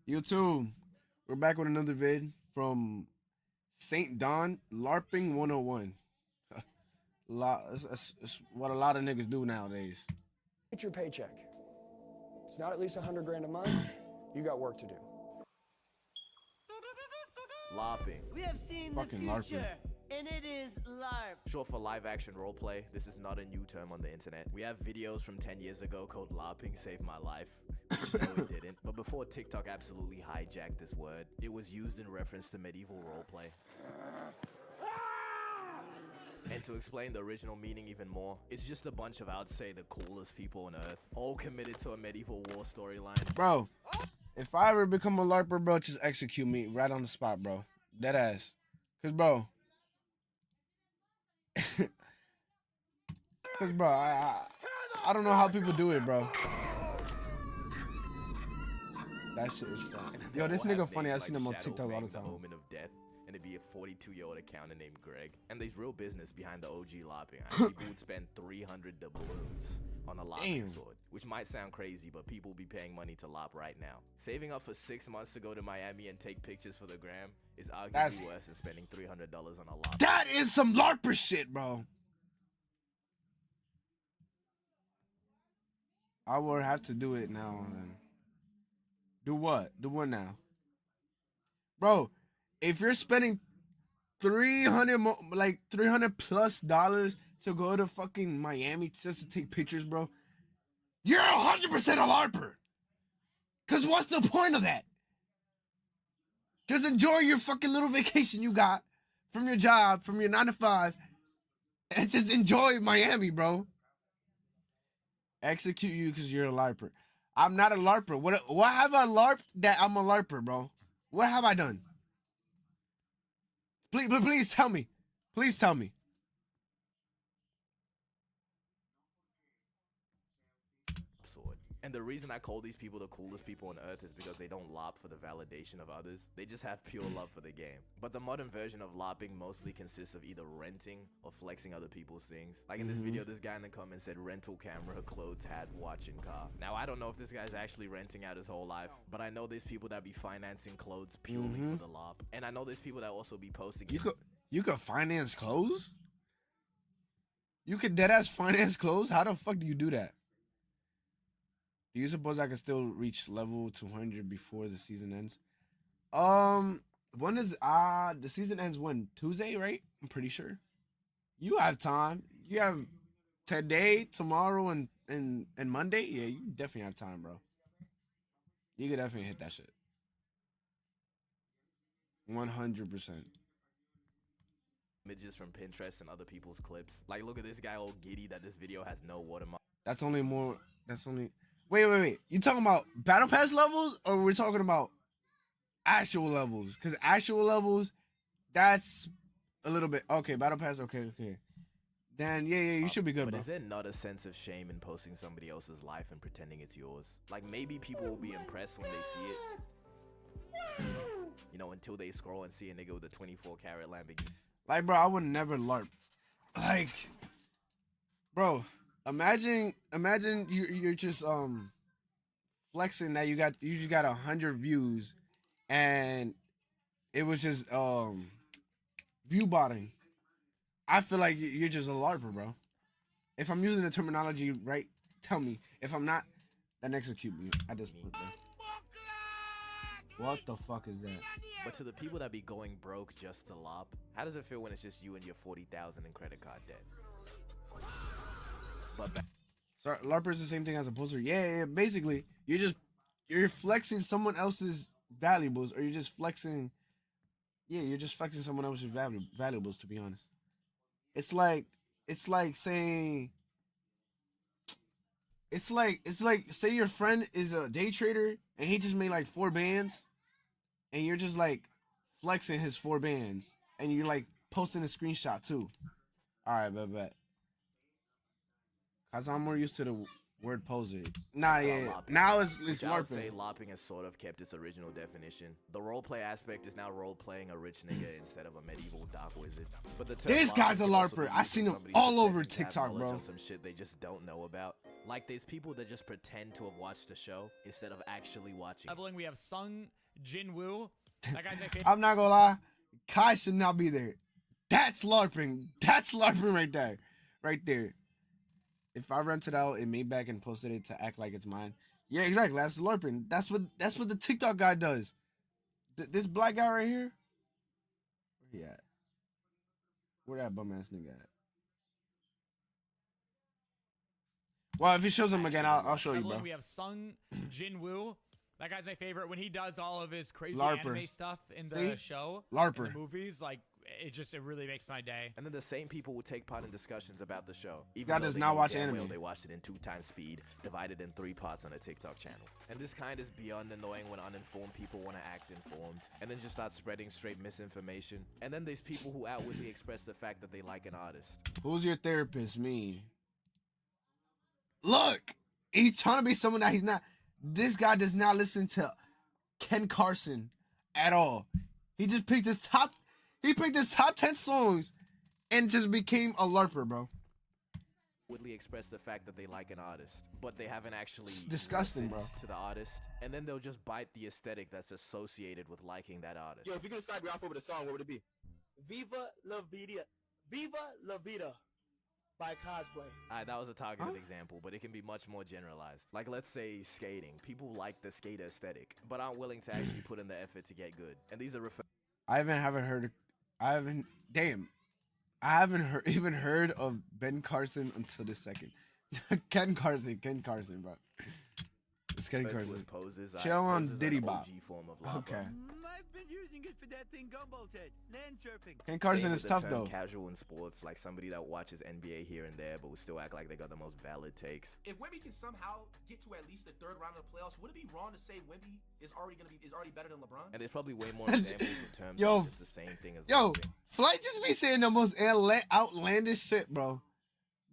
YouTube, we're back with another vid from St. Don Larping 101. It's what a lot of niggas do nowadays. Get your paycheck. It's not at least 100 grand a month. You got work to do. Larping. We have seen Fucking the future, LARPing. and it is LARP. Short for live action roleplay. This is not a new term on the internet. We have videos from 10 years ago called Larping Saved My Life. Which no, it didn't. But before TikTok absolutely hijacked this word, it was used in reference to medieval roleplay. And to explain the original meaning even more, it's just a bunch of, I would say, the coolest people on earth, all committed to a medieval war storyline. Bro, if I ever become a LARPer, bro, just execute me right on the spot, bro. Dead ass. Cause bro. Cause bro, I don't know how people do it, bro. That shit is fun. Yo, this nigga funny. I seen him on TikTok all the time. Moment of death. And it'd be a 42-year-old accountant named Greg. And there's real business behind the OG LARPing. People would spend 300 doubloons on a LARPing sword, which might sound crazy, but people will be paying money to LARP right now. Saving up for 6 months to go to Miami and take pictures for the gram is arguably worse than spending $300 on a LARP. That is some LARPer shit, bro. I will have to do it now. Then. Do what? Do what now? Bro, if you're spending $300 plus to go to fucking Miami just to take pictures, bro, you're 100% a LARPer. Cause what's the point of that? Just enjoy your fucking little vacation you got from your job, from your 9 to 5, and just enjoy Miami, bro. Execute you because you're a LARPer. I'm not a LARPer. What have I LARPed that I'm a LARPer, bro? What have I done? Please tell me. Please tell me. And the reason I call these people the coolest people on earth is because they don't LARP for the validation of others. They just have pure love for the game. But the modern version of LARPing mostly consists of either renting or flexing other people's things. Like in this video, this guy in the comments said rental camera, clothes, hat, watch, and car. Now, I don't know if this guy's actually renting out his whole life, but I know there's people that be financing clothes purely for the LARP. And I know there's people that also be posting You could finance clothes? You could deadass finance clothes? How the fuck do you do that? Do you suppose I can still reach level 200 before the season ends? When is the season ends when? Tuesday, right? I'm pretty sure. You have time. You have today, tomorrow, and Monday. Yeah, you definitely have time, bro. You could definitely hit that shit. 100%. images from Pinterest and other people's clips. Like, look at this guy all giddy that this video has no watermark. That's only more. That's only. Wait. You talking about battle pass levels, or we're talking about actual levels? Because actual levels, that's a little bit okay. Battle pass, okay. Then yeah, you should be good, but bro. Is there not a sense of shame in posting somebody else's life and pretending it's yours? Like, maybe people will be impressed when they see it. You know, until they scroll and see a nigga with a 24-karat Lamborghini. Like, bro, I would never LARP. Like, bro. Imagine you're just flexing that you just got 100 views, and it was just view botting. I feel like you're just a LARPer, bro. If I'm using the terminology right, tell me. If I'm not, then execute me at this point, bro. What the fuck is that? But to the people that be going broke just to LARP, how does it feel when it's just you and your 40,000 in credit card debt? But sorry, LARPer is the same thing as a poster. Yeah. Basically, you're flexing someone else's valuables, or you're just flexing. Yeah, you're just flexing someone else's valuables. To be honest, it's like saying. It's like say your friend is a day trader and he just made like 4 bands, and you're just like flexing his 4 bands, and you're like posting a screenshot too. All right, bet. Cause I'm more used to the word poser. Nah, yeah. Now it's LARPing. I would say LARPing has sort of kept its original definition. The roleplay aspect is now role-playing a rich nigga instead of a medieval dark wizard. But the this guy's a LARPer. I seen him all over TikTok, bro. Some shit they just don't know about. Like there's people that just pretend to have watched the show instead of actually watching. Leveling, we have Sung Jin Woo. That guy's my favorite. I'm not gonna lie, Kai should not be there. That's LARPing. That's LARPing right there. Right there. If I rented out and made back and posted it to act like it's mine. Yeah, exactly. That's LARPing. That's what the TikTok guy does. This black guy right here. Where he at? Where that bum ass nigga at? Well, if he shows him again, I'll show you, bro. We have Sung Jin Woo. That guy's my favorite. When he does all of his crazy Larper. anime stuff in the See? show, Larper. in the movies, like it really makes my day. And then the same people will take part in discussions about the show. Even Guy though does they not know watch damn anime. well they watched it in 2x speed, divided in 3 parts on a TikTok channel. And this kind is beyond annoying when uninformed people want to act informed, and then just start spreading straight misinformation. And then there's people who outwardly express the fact that they like an artist. Who's your therapist? Me. Look, he's trying to be someone that he's not. This guy does not listen to Ken Carson at all. He just picked his top 10 songs and just became a LARPer, bro. Woodley express the fact that they like an artist, but they haven't actually It's disgusting, listened bro. to the artist, and then they'll just bite the aesthetic that's associated with liking that artist. Yo, if you can describe your outfit with a song, what would it be? Viva La Vida. Viva La Vida by Cosplay. Alright, that was a targeted example, but it can be much more generalized. Like, let's say skating. People like the skater aesthetic, but aren't willing to actually put in the effort to get good. And these are I haven't heard even heard of Ben Carson until this second. Ken Carson, bro. It's Ken referred to as Carson. poses. Chill on Poses are Diddy an Bop. OG form of lava. Okay. I've been using it for that thing Gumball said. Land surfing. Ken Carson Same is with the tough term though. Casual in sports, like somebody that watches NBA here and there, but will still act like they got the most valid takes. If Wemby can somehow get to at least the 3rd round of the playoffs, would it be wrong to say Wemby is already better than LeBron? And there's probably way more examples of terms Yo, that are just the same thing as Yo, LARPing. Flight just be saying the most outlandish shit, bro.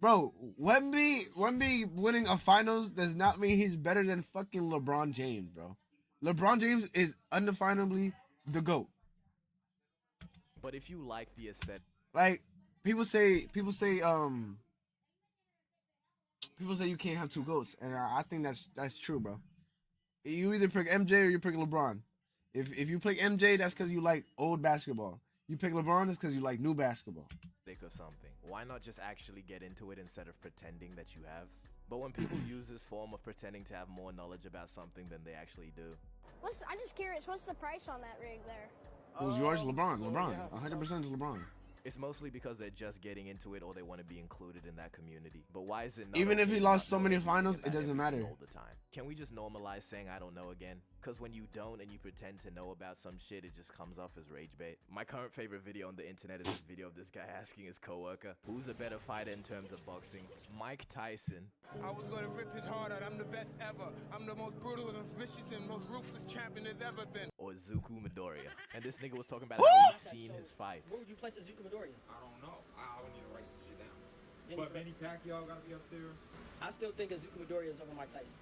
Bro, Wemby winning a finals does not mean he's better than fucking LeBron James, bro. LeBron James is undefinably the GOAT. But if you like the aesthetic, Like people say you can't have 2 GOATs, and I think that's true, bro. You either pick MJ or you pick LeBron. If you pick MJ, that's because you like old basketball. You pick LeBron, that's because you like new basketball. or something, why not just actually get into it instead of pretending that you have? But when people use this form of pretending to have more knowledge about something than they actually do, I'm just curious, what's the price on that rig there? Who's yours? LeBron. so LeBron. yeah. 100% is LeBron. it's mostly because they're just getting into it or they want to be included in that community. But why is it not Even if okay he to lost not so know many everything finals, about it doesn't everything matter. all the time? Can we just normalize saying I don't know again? Because when you don't and you pretend to know about some shit, it just comes off as rage bait. My current favorite video on the internet is this video of this guy asking his coworker, who's a better fighter in terms of boxing, Mike Tyson I was gonna rip his heart out. I'm the best ever. I'm the most brutal and vicious and most ruthless champion there's ever been. or Zuku Midoriya? And this nigga was talking about how he's seen his fights. Where would you place Azuka Midoriya? I don't know. I would need to write this shit down. Manny But Smith. Manny Pacquiao gotta be up there. I still think Azuka Midoriya is over Mike Tyson.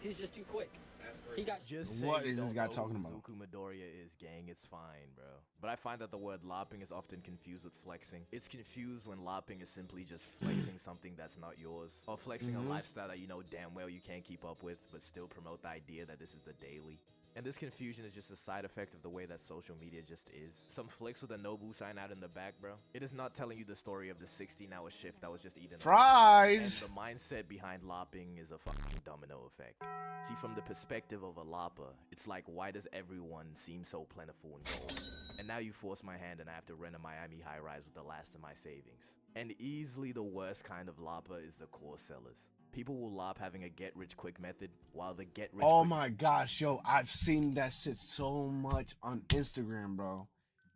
He's just too quick. That's He great. got Just What say you is this don't guy know talking who about? Zuku Midoriya is, gang. It's fine, bro. But I find that the word LARPing is often confused with flexing. It's confused when LARPing is simply just flexing something that's not yours, or flexing a lifestyle that you know damn well you can't keep up with, but still promote the idea that this is the daily. And this confusion is just a side effect of the way that social media just is. Some flicks with a Nobu sign out in the back, bro. It is not telling you the story of the 16-hour shift that was just eaten. Fries. And the mindset behind LARPing is a fucking domino effect. See, from the perspective of a LARPer, it's like, why does everyone seem so plentiful and gold? And now you force my hand and I have to rent a Miami high-rise with the last of my savings. And easily the worst kind of LARPer is the core sellers. People will LARP having a get-rich-quick method, while the get-rich-quick... Oh my gosh, yo, I've seen that shit so much on Instagram, bro.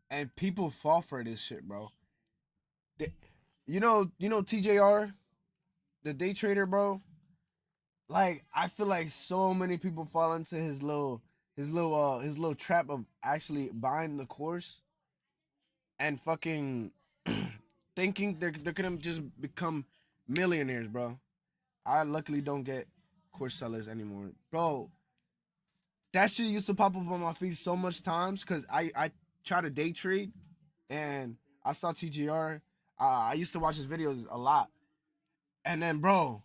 And people fall for this shit, bro. You know TJR, the day trader, bro. Like, I feel like so many people fall into his little trap of actually buying the course and fucking thinking they're gonna just become millionaires, bro. I luckily don't get course sellers anymore, bro. That shit used to pop up on my feed so much times because I try to day trade, and I saw TGR. I used to watch his videos a lot, and then bro,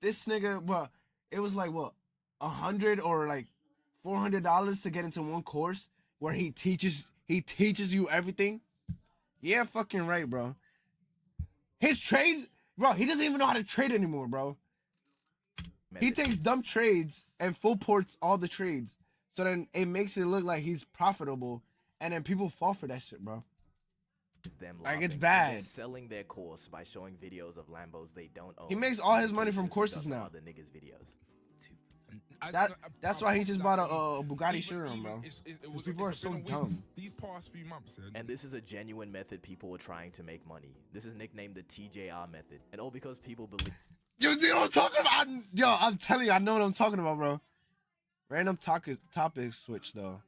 This nigga, well, it was like what, $100 or like $400 to get into one course where he teaches you everything. Yeah, fucking right, bro. His trades, bro, he doesn't even know how to trade anymore, bro. He takes dumb trades and full ports all the trades. So then it makes it look like he's profitable, and then people fall for that shit, bro. Like, it's bad. They're selling their course by showing videos of Lambos they don't own. He makes all his money from courses now. Other niggas' videos. That's why he just bought a Bugatti Chiron, bro. People are so dumb. These past few months, and this is a genuine method people are trying to make money. This is nicknamed the TJR method, and all because people believe. You see what I'm talking about? Yo, I'm telling you, I know what I'm talking about, bro. Random topic switch though.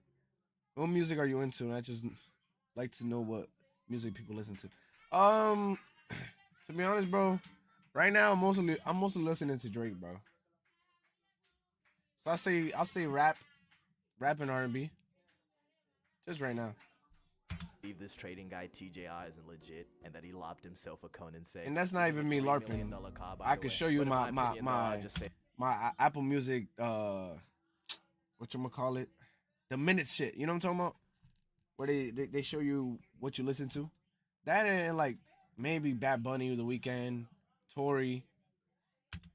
What music are you into? I just like to know what music people listen to. To be honest, bro, right now I'm mostly listening to Drake, bro. So I'll say rap and R&B. Just right now. Believe this trading guy TJR isn't legit and that he lopped himself a Conan say. And that's not even me LARPing. I could show you my Apple Music whatchamacallit, the minutes shit. You know what I'm talking about? Where they show you what you listen to. That and like maybe Bad Bunny, The Weeknd, Tory.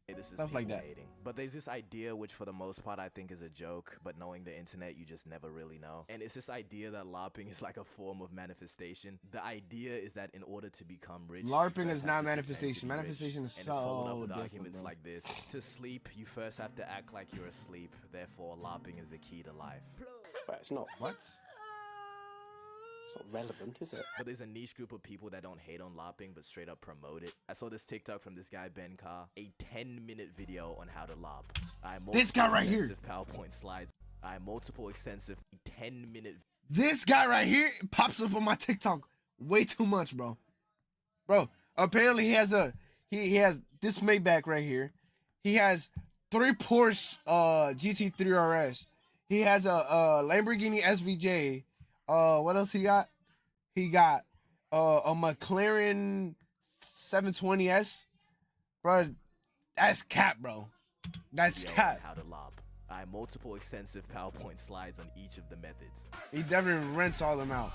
This is stuff like that. hating. But there's this idea, which for the most part I think is a joke, but knowing the internet, you just never really know. And it's this idea that LARPing is like a form of manifestation. The idea is that in order to become rich, LARPing is not manifestation. Manifestation is and it's followed up with different, arguments bro. like this. To sleep, you first have to act like you're asleep. Therefore, LARPing is the key to life. But it's not. What? It's not relevant, is it? But there's a niche group of people that don't hate on LARPing, but straight up promote it. I saw this TikTok from this guy, Ben Carr, a 10-minute video on how to LARP. This guy right here. PowerPoint slides. Multiple extensive 10-minute. This guy right here pops up on my TikTok way too much, bro. Bro, apparently he has this Maybach right here. He has 3 Porsche GT3 RS. He has a Lamborghini SVJ. What else he got? He got a McLaren 720S. Bro, that's cap, bro. That's cap. How to LARP. I have multiple extensive PowerPoint slides on each of the methods. He definitely rents all them out.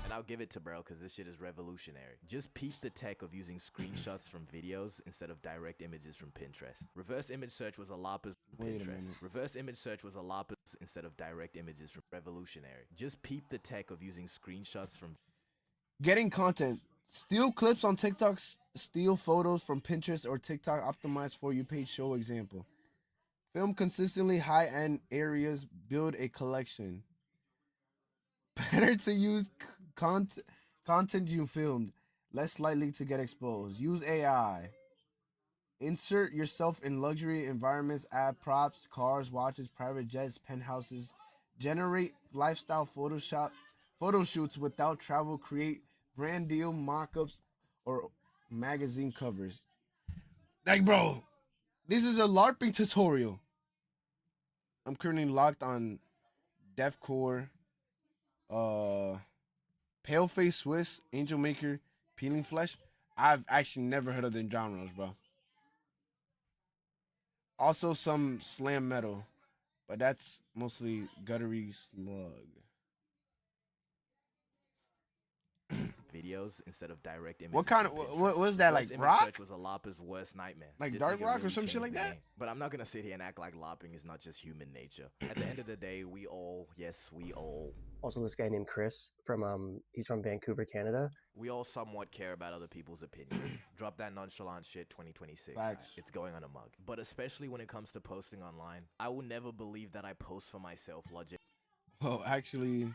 And I'll give it to bro, because this shit is revolutionary. Just peep the tech of using screenshots from videos instead of direct images from Pinterest. Reverse image search was a LARPers from Pinterest. Reverse image search was a LARPers instead of direct images from revolutionary. Just peep the tech of using screenshots from getting content. Steal clips on TikTok, steal photos from Pinterest or TikTok optimized for you page show example. Film consistently high-end areas, build a collection. Better to use content you filmed, less likely to get exposed. Use AI. Insert yourself in luxury environments, add props, cars, watches, private jets, penthouses. Generate lifestyle photo shoots without travel. Create brand deal mock-ups or magazine covers. Like, bro, this is a LARPing tutorial. I'm currently locked on Deathcore, Paleface Swiss, Angel Maker, Peeling Flesh. I've actually never heard of them genres, bro. Also some slam metal, but that's mostly guttery slug. videos instead of direct images. What kind of what was that, like rock? Search was a LARPer's worst nightmare. Like This dark nigga rock or really some shit changed like the that? game. But I'm not gonna sit here and act like LARPing is not just human nature. At the end of the day, we all, yes, we all. Also, this guy named Chris he's from Vancouver, Canada. We all somewhat care about other people's opinions. Drop that nonchalant shit 2026. Facts. It's going on a mug. But especially when it comes to posting online, I will never believe that I post for myself logic. Well, actually,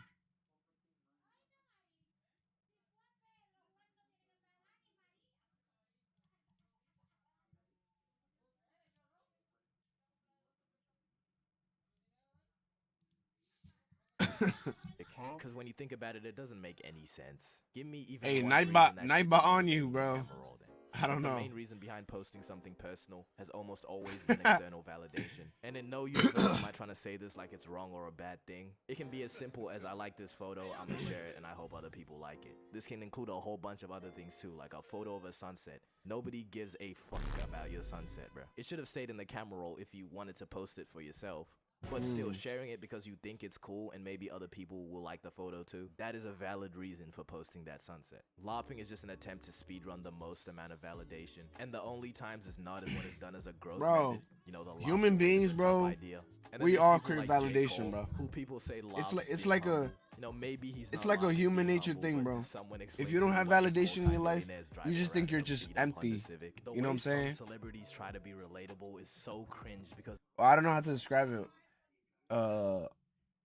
Because when you think about it, it doesn't make any sense. Give me even hey, one Nightbot reason that shit Nightbot can on make you, me bro. camera roll then. I don't But know. The main reason behind posting something personal has almost always been external validation. And in no universe am I trying to say this like it's wrong or a bad thing. It can be as simple as I like this photo, I'm gonna share it, and I hope other people like it. This can include a whole bunch of other things too, like a photo of a sunset. Nobody gives a fuck about your sunset, bro. It should have stayed in the camera roll if you wanted to post it for yourself. But still, sharing it because you think it's cool and maybe other people will like the photo too, that is a valid reason for posting that sunset. Larping is just an attempt to speedrun the most amount of validation, and the only times it's not is when it's done as a growth method. You know, the human Larping beings, top bro, idea. And then we there's all people crave like J. validation, Cole, bro. who people say It's like a, you know, maybe he's it's not like a Larping human being nature humble, thing, but bro. someone If explains you don't to have me why these validation in your life, multi-millionaires you driving just think around you're in a just beat-up Honda empty. Civic. The You know what I'm way some saying? celebrities try to be relatable is so cringe because Well, I don't know how to describe it.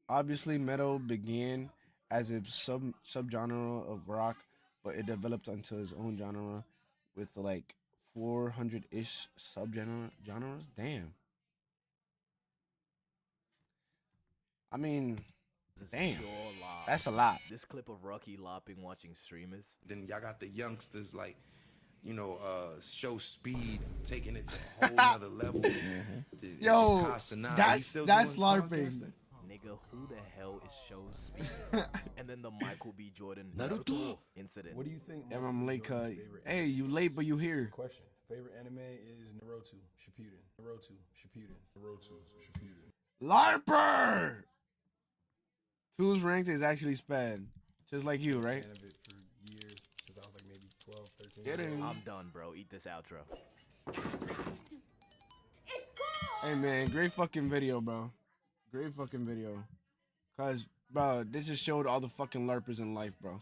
Obviously, metal began as a subgenre of rock, but it developed into its own genre with like 400-ish genres. Damn. I mean, it's damn. pure love. That's a lot. This clip of Rocky Larping watching streamers. Then y'all got the youngsters like, you know, show speed, taking it to a whole nother level. Yo, that's LARPing. Nigga, who the hell is Show Speed? And then the Michael B. Jordan Naruto incident. What do you think? Yeah, I'm late, cuz. Hey, you late, but you here. Question. Favorite anime is Naruto Shippuden. Naruto Shippuden. Naruto Shippuden. LARPer! Two's ranked is actually sped. Just like you, right? Fan of it for years, since I was like maybe 12, 13 Get years in. old. I'm done, bro. Eat this outro. Hey, man, great fucking video, bro. Great fucking video. Cause, bro, this just showed all the fucking LARPers in life, bro.